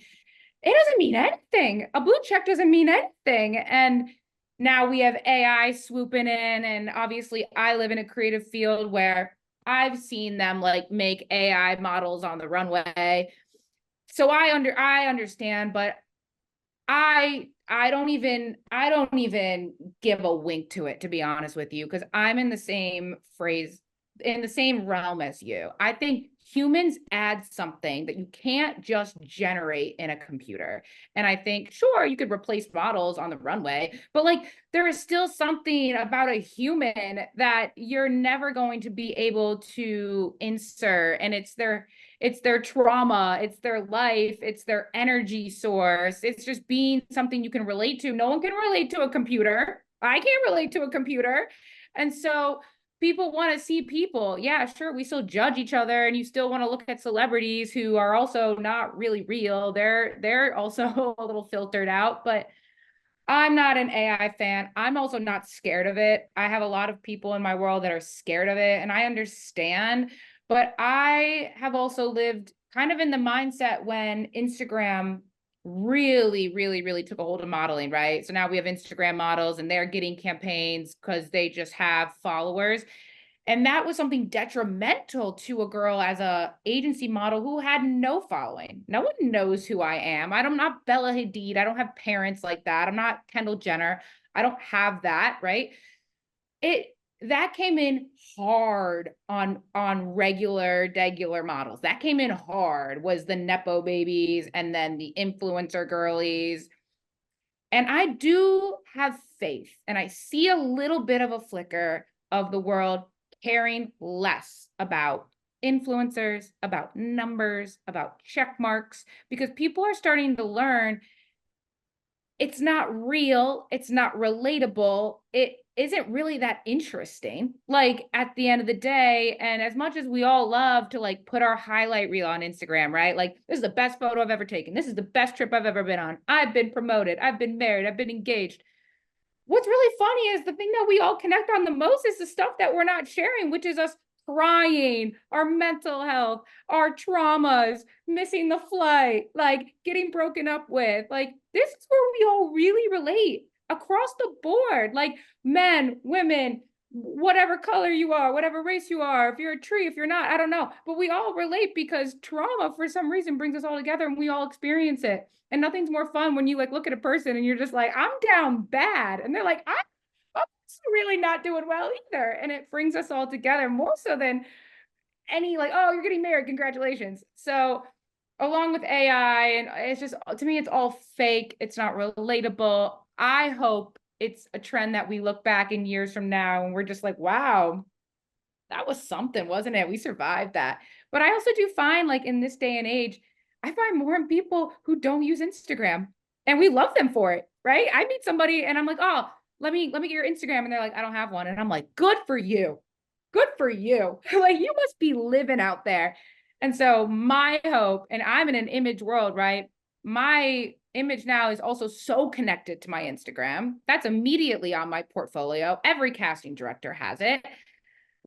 it doesn't mean anything. A blue check doesn't mean anything. And now we have AI swooping in. And obviously, I live in a creative field where I've seen them like make AI models on the runway. So I understand, but I don't even give a wink to it, to be honest with you, because I'm in the same realm as you. I think humans add something that you can't just generate in a computer. And I think, sure, you could replace models on the runway, but like there is still something about a human that you're never going to be able to insert. And it's their trauma, it's their life, it's their energy source. It's just being something you can relate to. No one can relate to a computer. I can't relate to a computer. And so people want to see people. Yeah, sure, we still judge each other, and you still want to look at celebrities who are also not really real. They're also a little filtered out, but I'm not an AI fan. I'm also not scared of it. I have a lot of people in my world that are scared of it, and I understand. But I have also lived kind of in the mindset when Instagram really, really, really took a hold of modeling, right? So now we have Instagram models, and they're getting campaigns because they just have followers. And that was something detrimental to a girl as a agency model who had no following. No one knows who I am. I'm not Bella Hadid. I don't have parents like that. I'm not Kendall Jenner. I don't have that, right? It that came in hard on regular models. That came in hard, was the Nepo babies and then the influencer girlies. And I do have faith, and I see a little bit of a flicker of the world caring less about influencers, about numbers, about check marks, because people are starting to learn it's not real, it's not relatable, it isn't really that interesting. Like at the end of the day, and as much as we all love to like put our highlight reel on Instagram, right? Like, this is the best photo I've ever taken. This is the best trip I've ever been on. I've been promoted. I've been married. I've been engaged. What's really funny is the thing that we all connect on the most is the stuff that we're not sharing, which is us crying, our mental health, our traumas, missing the flight, like getting broken up with. Like, this is where we all really relate. across the board, like men, women, whatever color you are, whatever race you are, if you're a tree, if you're not, I don't know. But we all relate because trauma for some reason brings us all together and we all experience it. And nothing's more fun when you like look at a person and you're just like, I'm down bad. And they're like, I'm really not doing well either. And it brings us all together more so than any like, oh, you're getting married, congratulations. So along with AI, and it's just to me, it's all fake. It's not relatable. I hope it's a trend that we look back in years from now and we're just like, wow, that was something, wasn't it? We survived that. But I also do find like in this day and age, I find more people who don't use Instagram and we love them for it, right? I meet somebody and I'm like, oh, let me get your Instagram. And they're like, I don't have one. And I'm like, good for you. Good for you. Like you must be living out there. And so my hope, and I'm in an image world, right? My image now is also so connected to my Instagram. That's immediately on my portfolio. Every casting director has it.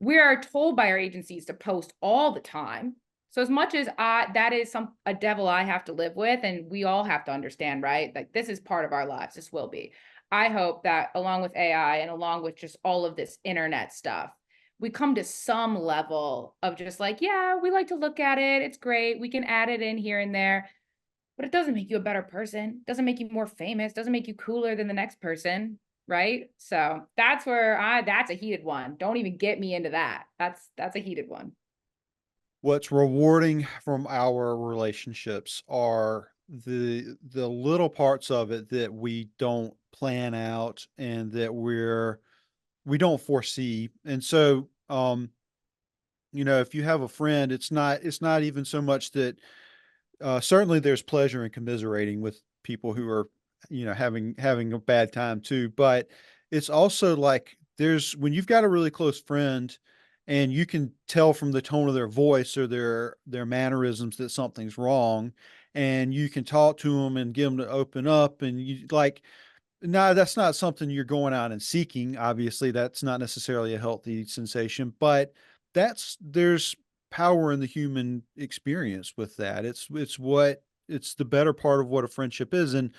We are told by our agencies to post all the time. So as much as that is a devil I have to live with, and we all have to understand, right? Like this is part of our lives. This will be. I hope that along with AI and along with just all of this internet stuff, we come to some level of just like, yeah, we like to look at it. It's great. We can add it in here and there, but it doesn't make you a better person. Doesn't make you more famous. Doesn't make you cooler than the next person, right? So that's a heated one. Don't even get me into that. That's a heated one. What's rewarding from our relationships are the little parts of it that we don't plan out and that we don't foresee. And so if you have a friend, it's not even so much that certainly there's pleasure in commiserating with people who are, having a bad time too. But it's also like there's when you've got a really close friend and you can tell from the tone of their voice or their mannerisms that something's wrong, and you can talk to them and get them to open up, and you like no, that's not something you're going out and seeking. Obviously, that's not necessarily a healthy sensation, but there's power in the human experience with that. It's the better part of what a friendship is. And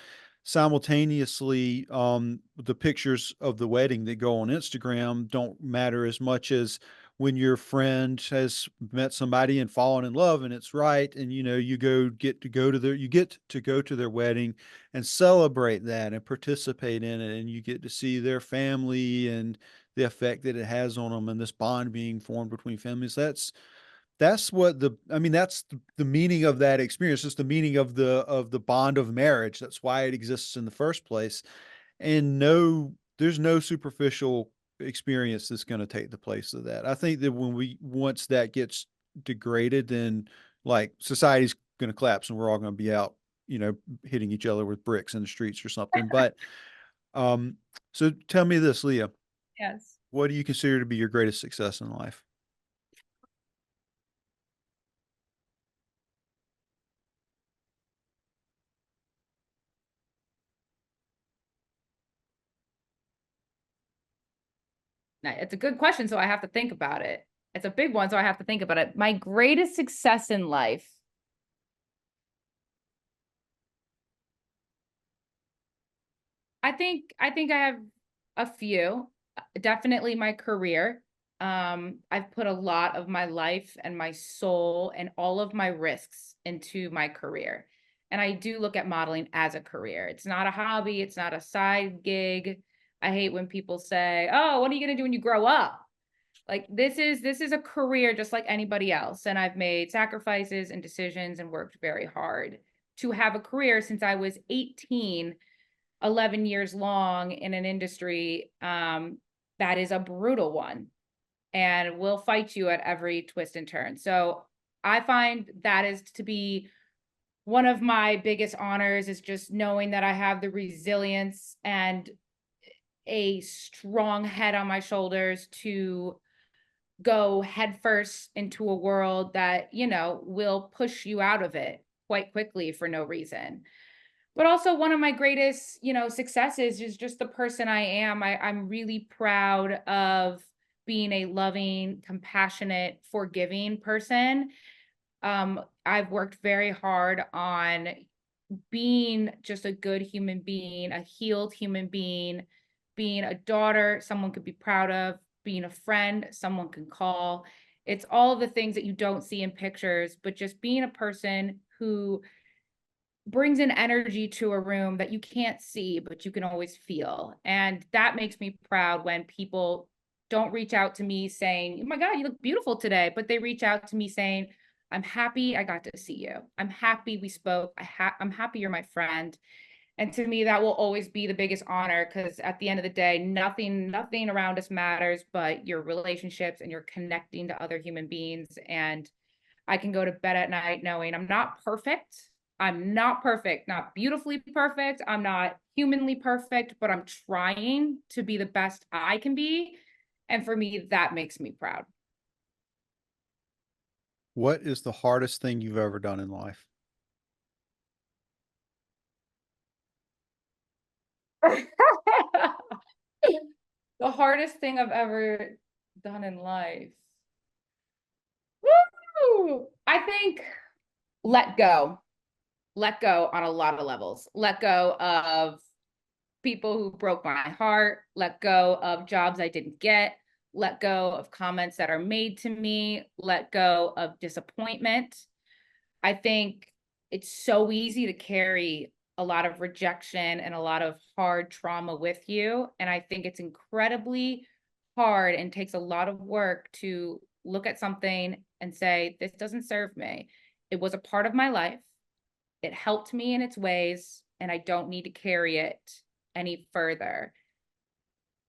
simultaneously, the pictures of the wedding that go on Instagram don't matter as much as when your friend has met somebody and fallen in love and it's right, and you get to go to their wedding and celebrate that and participate in it, and you get to see their family and the effect that it has on them and this bond being formed between families. That's what that's the meaning of that experience. It's the meaning of the bond of marriage. That's why it exists in the first place. And no, there's no superficial experience that's going to take the place of that. I think that once that gets degraded, then like society's going to collapse and we're all going to be out, hitting each other with bricks in the streets or something. But um, so tell me this, Leah, Yes. what do you consider to be your greatest success in life? Now, it's a good question, so I have to think about it. It's a big one, so I have to think about it. My greatest success in life, I think I have a few. Definitely my career. I've put a lot of my life and my soul and all of my risks into my career. And I do look at modeling as a career. It's not a hobby, it's not a side gig. I hate when people say, "Oh, what are you going to do when you grow up?" Like this is a career just like anybody else, and I've made sacrifices and decisions and worked very hard to have a career since I was 18, 11 years long in an industry that is a brutal one and will fight you at every twist and turn. So I find that is to be one of my biggest honors, is just knowing that I have the resilience and a strong head on my shoulders to go headfirst into a world that, will push you out of it quite quickly for no reason. But also one of my greatest, successes is just the person I am. I'm really proud of being a loving, compassionate, forgiving person. I've worked very hard on being just a good human being, a healed human being, being a daughter someone could be proud of, being a friend someone can call. It's all the things that you don't see in pictures, but just being a person who brings an energy to a room that you can't see, but you can always feel. And that makes me proud when people don't reach out to me saying, oh my God, you look beautiful today. But they reach out to me saying, I'm happy I got to see you. I'm happy we spoke. I'm happy you're my friend. And to me, that will always be the biggest honor because at the end of the day, nothing around us matters but your relationships and you're connecting to other human beings. And I can go to bed at night knowing I'm not perfect. I'm not perfect, not beautifully perfect. I'm not humanly perfect, but I'm trying to be the best I can be. And for me, that makes me proud. What is the hardest thing you've ever done in life? The hardest thing I've ever done in life. Woo! I think let go. Let go on a lot of levels. Let go of people who broke my heart, let go of jobs I didn't get, let go of comments that are made to me, let go of disappointment. I think it's so easy to carry a lot of rejection and a lot of hard trauma with you. And I think it's incredibly hard and takes a lot of work to look at something and say, this doesn't serve me. It was a part of my life. It helped me in its ways, and I don't need to carry it any further.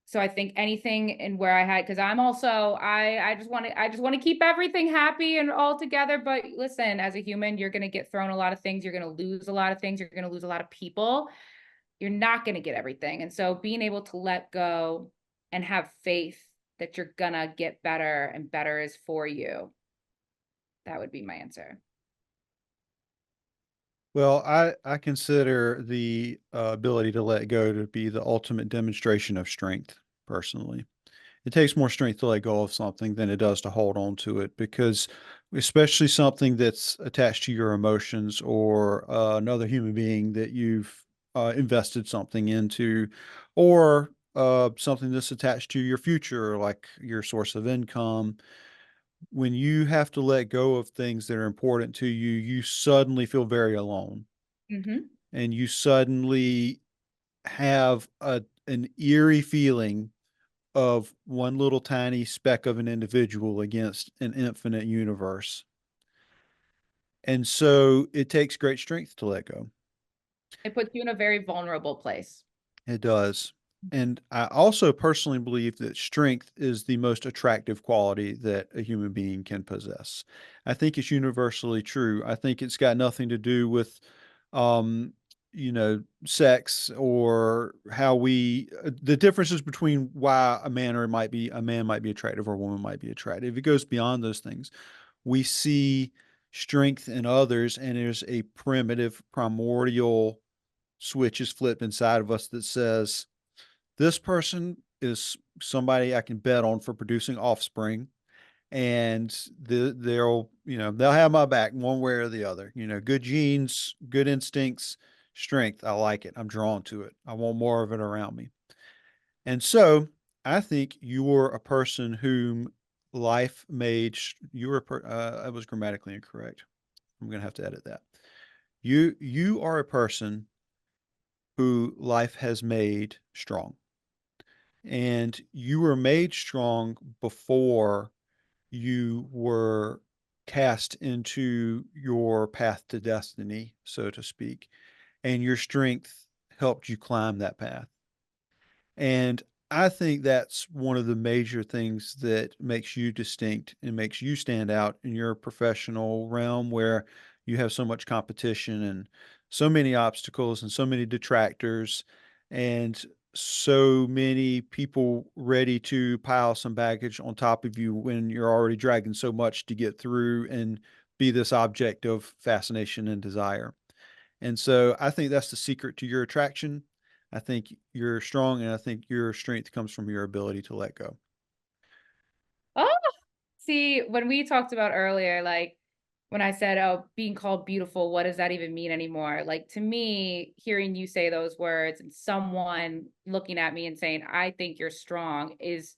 So I think anything in where I had, because I'm also I just want to keep everything happy and all together. But listen, as a human, you're gonna get thrown a lot of things, you're gonna lose a lot of things, you're gonna lose a lot of people. You're not gonna get everything. And so being able to let go and have faith that you're gonna get better and better is for you. That would be my answer. Well, I consider the ability to let go to be the ultimate demonstration of strength, personally. It takes more strength to let go of something than it does to hold on to it because, especially something that's attached to your emotions or another human being that you've invested something into, or something that's attached to your future, like your source of income. When you have to let go of things that are important to you, you suddenly feel very alone, Mm-hmm. and you suddenly have an eerie feeling of one little tiny speck of an individual against an infinite universe. And so it takes great strength to let go. It puts you in a very vulnerable place. It does. And I also personally believe that strength is the most attractive quality that a human being can possess. I think it's universally true. I think it's got nothing to do with, um, sex or how the differences between why a man might be attractive or a woman might be attractive. It goes beyond those things. We see strength in others, and there's a primitive, primordial switch is flipped inside of us that says, this person is somebody I can bet on for producing offspring, and they'll have my back one way or the other. Good genes, good instincts, strength. I like it. I'm drawn to it. I want more of it around me. And so I think you're a person whom life made. I was grammatically incorrect. I'm gonna have to edit that. You are a person who life has made strong. And you were made strong before you were cast into your path to destiny, so to speak. And your strength helped you climb that path. And I think that's one of the major things that makes you distinct and makes you stand out in your professional realm where you have so much competition and so many obstacles and so many detractors and so many people ready to pile some baggage on top of you when you're already dragging so much to get through and be this object of fascination and desire. And so I think that's the secret to your attraction. I think you're strong, and I think your strength comes from your ability to let go. Oh, see, when we talked about earlier, like when I said, "Oh, being called beautiful, what does that even mean anymore?" Like to me, hearing you say those words and someone looking at me and saying, "I think you're strong," is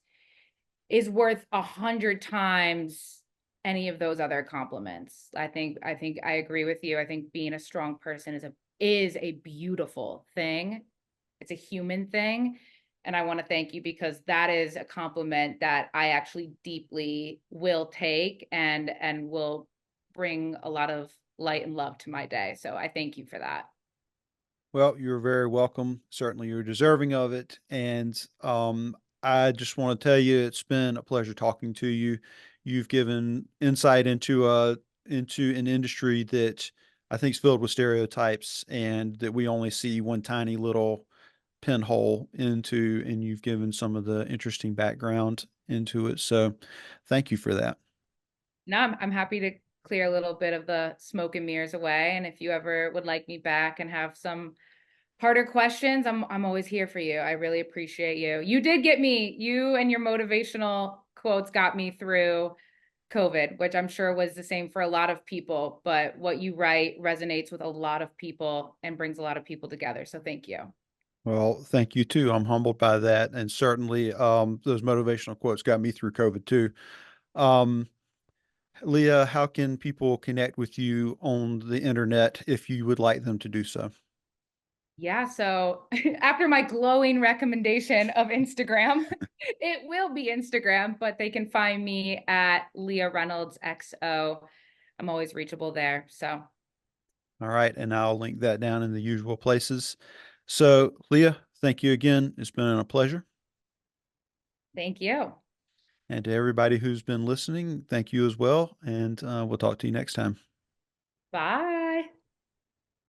worth 100 times any of those other compliments. I think I agree with you. I think being a strong person is a beautiful thing. It's a human thing. And I want to thank you because that is a compliment that I actually deeply will take and will bring a lot of light and love to my day. So I thank you for that. Well, you're very welcome. Certainly, you're deserving of it. And I just want to tell you, it's been a pleasure talking to you. You've given insight into an industry that I think is filled with stereotypes, and that we only see one tiny little pinhole into. And you've given some of the interesting background into it. So, thank you for that. No, I'm happy to clear a little bit of the smoke and mirrors away. And if you ever would like me back and have some harder questions, I'm always here for you. I really appreciate you. You and your motivational quotes got me through COVID, which I'm sure was the same for a lot of people, but what you write resonates with a lot of people and brings a lot of people together. So thank you. Well, thank you too. I'm humbled by that. And certainly, those motivational quotes got me through COVID too. Um, Leah, how can people connect with you on the internet if you would like them to do so? Yeah, so after my glowing recommendation of Instagram, it will be Instagram, but they can find me at Leah Reynolds XO. I'm always reachable there. So All right. And I'll link that down in the usual places. So, Leah, thank you again. It's been a pleasure. thank you. And to everybody who's been listening, thank you as well. And we'll talk to you next time. Bye.